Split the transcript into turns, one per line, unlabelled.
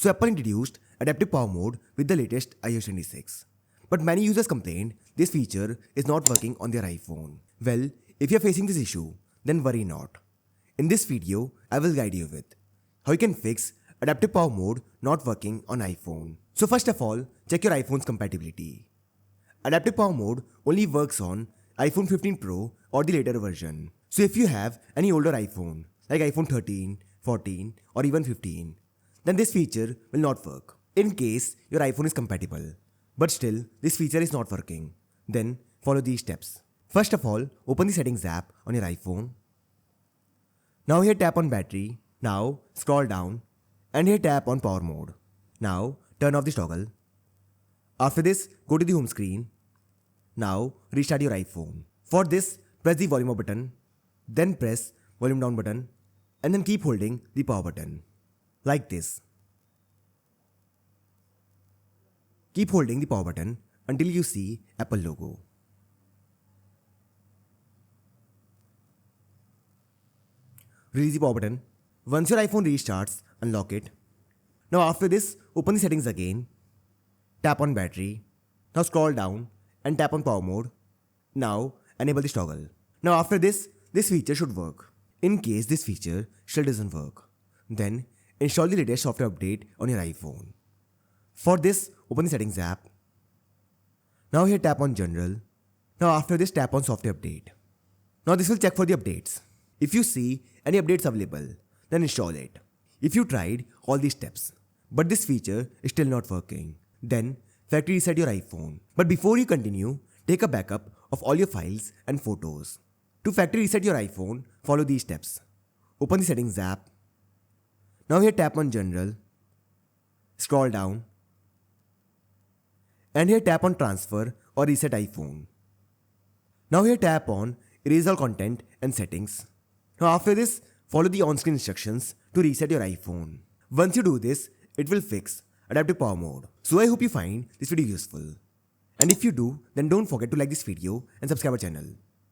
So Apple introduced adaptive power mode with the latest iOS 26. But many users complained this feature is not working on their iPhone. Well, if you're facing this issue, then worry not. In this video, I will guide you with how you can fix adaptive power mode not working on iPhone. So first of all, check your iPhone's compatibility. Adaptive power mode only works on iPhone 15 Pro or the later version. So if you have any older iPhone, like iPhone 13, 14 or even 15, then this feature will not work. In case your iPhone is compatible, but still this feature is not working, then follow these steps. First of all, open the settings app on your iPhone. Now here tap on battery. Now scroll down and here tap on power mode. Now turn off this toggle. After this, go to the home screen. Now restart your iPhone. For this, press the volume up button, then press volume down button, and then keep holding the power button. Like this. Keep holding the power button until you see Apple logo. Release the power button. Once your iPhone restarts, unlock it. Now after this, open the settings again. Tap on battery. Now scroll down and tap on power mode. Now enable this toggle. Now after this feature should work. In case this feature still doesn't work, then install the latest software update on your iPhone. For this, open the settings app. Now here tap on general. Now after this tap on software update. Now this will check for the updates. If you see any updates available, then install it. If you tried all these steps, but this feature is still not working, then factory reset your iPhone. But before you continue, take a backup of all your files and photos. To factory reset your iPhone, follow these steps. Open the settings app. Now here tap on general. Scroll down. And here tap on transfer or reset iPhone. Now here tap on erase all content and settings. Now after this, follow the on-screen instructions to reset your iPhone. Once you do this, it will fix adaptive power mode. So I hope you find this video useful. And if you do, then don't forget to like this video and subscribe our channel.